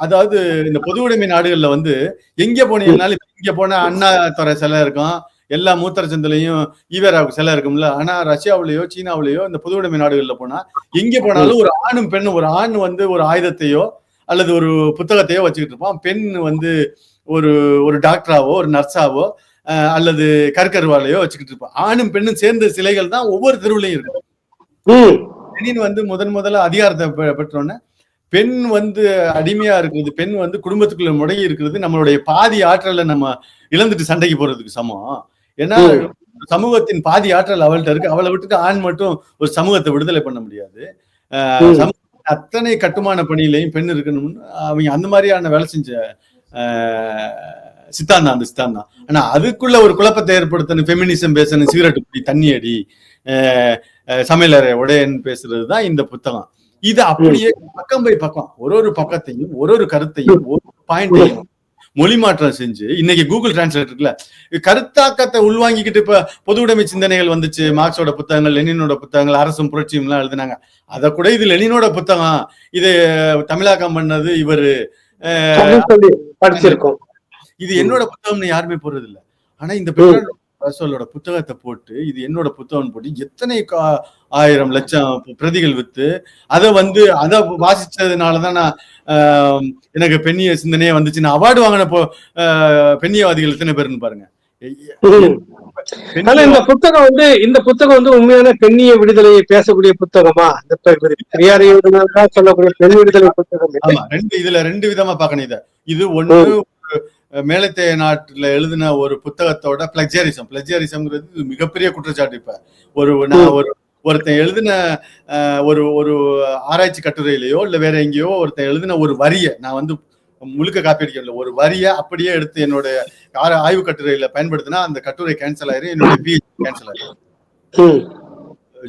அதாவது இந்த பொது உடைமை நாடுகள்ல வந்து எங்க போனீங்கன்னாலும் இங்க போனா அண்ணா துறை சிலை இருக்கும். எல்லா மூத்தர சந்திலையும் ஈவேராவுக்கு சிலை இருக்கும்ல. ஆனா ரஷ்யாவிலேயோ சீனாவிலேயோ இந்த பொது உடைமை நாடுகள்ல போனா எங்க போனாலும் ஒரு ஆணும் பெண்ணும், ஒரு ஆண் வந்து ஒரு ஆயுதத்தையோ அல்லது ஒரு புத்தகத்தையோ வச்சுக்கிட்டு இருப்பான். பெண் வந்து ஒரு ஒரு டாக்டராவோ ஒரு நர்ஸாவோ அல்லது கற்கருவாலையோ வச்சுக்கிட்டு இருப்பான். ஆணும் பெண்ணும் சேர்ந்த சிலைகள் தான் ஒவ்வொரு தெருவுலையும் இருக்கு. லெனின் வந்து முதல்ல அதிகாரத்தை பெற்றோன்னே பெண் வந்து அடிமையா இருக்கிறது, பெண் வந்து குடும்பத்துக்குள்ள முடங்கி இருக்கிறது நம்மளுடைய பாதி ஆற்றலை நம்ம இழந்துட்டு சண்டைக்கு போறதுக்கு சமம். ஏன்னா சமூகத்தின் பாதி ஆற்றல் அவள்கிட்ட இருக்கு. அவளை விட்டுட்டு ஆண் மட்டும் ஒரு சமூகத்தை விடுதலை பண்ண முடியாது. அத்தனை கட்டுமான பணியிலையும் பெண் இருக்கணும்னு அவங்க அந்த மாதிரியான வேலை செஞ்ச சித்தாந்தம் அந்த சித்தாந்தம். ஆனா அதுக்குள்ள ஒரு குழப்பத்தை ஏற்படுத்தணும், ஃபெமினிசம் பேசணும், சிகரெட் குடி, தண்ணி அடி, சமையலறை உடையன்னு பேசுறதுதான் இந்த புத்தகம். இது அப்படியே பக்கம் பை பக்கம் ஒரு பக்கத்தையும் ஒரு கருத்தையும் ஒரு பாயிண்டையும் மொழி மாற்றம் செஞ்சு இன்னைக்கு கூகுள் டிரான்ஸ்லேட் இருக்குல்ல, கருத்தாக்கத்தை உள்வாங்கிக்கிட்டு இப்ப பொது உடைமை சிந்தனைகள் வந்துச்சு. மார்க்ஸோட புத்தகங்கள், லெனினோட புத்தகங்கள், அரசும் புரட்சியும் எல்லாம் எழுதினாங்க. அதை கூட இது லெனினோட புத்தகம், இது தமிழாக்கம் பண்ணது இவரு படிச்சிருக்கோம், இது என்னோட புத்தகம்னு யாருமே போடுறது இல்லை. ஆனா இந்த ரசோலோட புத்தகத்தை போட்டு இது என்னோட புத்தகம் போட்டு எத்தனை 1000 லட்சம் பிரதிகள் வித்து அதை வாசிச்சதுனாலதான் நான் எனக்கு பெண்ணிய சிந்தனையே வந்துச்சு. நான் அவார்டு வாங்கின பெண்ணியவாதிகள் எத்தனை பேருன்னு பாருங்க. இந்த புத்தகம் வந்து உண்மையான பெண்ணிய விடுதலையை பேசக்கூடிய புத்தகமா? சொல்லக்கூடிய பெண் விடுதலை புத்தகம். ஆமா, இதுல 2 விதமா பார்க்கணும். இது ஒண்ணு மேலத்தைய நாட்டுல எழுதின ஒரு புத்தகத்தோட பிளஜரிசம்ங்கிறது மிகப்பெரிய குற்றச்சாட்டு. இப்ப நான் ஒருத்தன் எழுதின ஒரு ஆராய்ச்சி கட்டுரையிலயோ இல்ல வேற எங்கேயோ ஒருத்தன் எழுதின ஒரு வரிய நான் வந்து முழுக்க காப்பி அடிக்கல, ஒரு வரிய அப்படியே எடுத்து என்னோட ஆய்வு கட்டுரையில பயன்படுத்தினா அந்த கட்டுரை கேன்சல் ஆயிரும், என்னோட பிஹெச்டி கேன்சல் ஆயிரும்.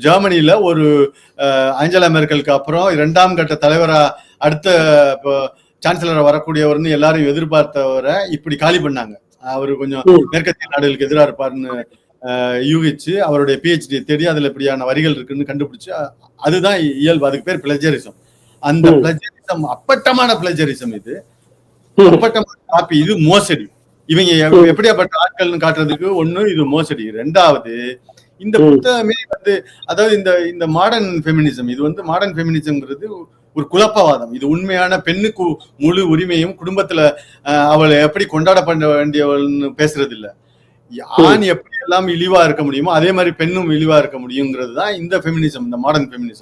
ஜெர்மனியில ஒரு ஆஞ்சலா மெர்க்கலுக்கு அப்புறம் 2ஆம் கட்ட தலைவரா அடுத்த சான்சலரா வரக்கூடியவர்னு எல்லாரும் எதிர்பார்த்தவரை இப்படி காலி பண்ணாங்க. அவரு கொஞ்சம் மேற்கத்திய நாடுகளுக்கு எதிராக இருப்பாருன்னு யூகிச்சு அவருடைய பிஹெச்டியை தேடி அதுல இப்படியான வரிகள் இருக்குன்னு கண்டுபிடிச்சு, அதுதான் இயல்பு. அதுக்கு பேர் பிளஜரிசம். அந்த பிளஜரிசம் அப்பட்டமான பிளஜரிசம். இது அப்பட்டமான காப்பி, இது மோசடி. இவங்க எப்படியாப்பட்ட ஆட்கள்னு காட்டுறதுக்கு ஒண்ணு இது மோசடி. 2வது இந்த புத்தகமே வந்து அதாவது இந்த மாடர்ன் ஃபெமினிசம், இது வந்து மாடர்ன் ஃபெமினிசம்ங்கிறது ஒரு குழப்பவாதம். இது உண்மையான பெண்ணுக்கு முழு உரிமையும் குடும்பத்துல அவளை எப்படி கொண்டாடப்பட வேண்டியவள்னு பேசுறது இல்ல. ஆண் எப்படி எல்லாம் இழிவா இருக்க முடியுமோ அதே மாதிரி பெண்ணும் இழிவா இருக்க முடியுங்கிறது தான் இந்த ஃபெமினிசம், இந்த மாடர்ன் ஃபெமினிசம்.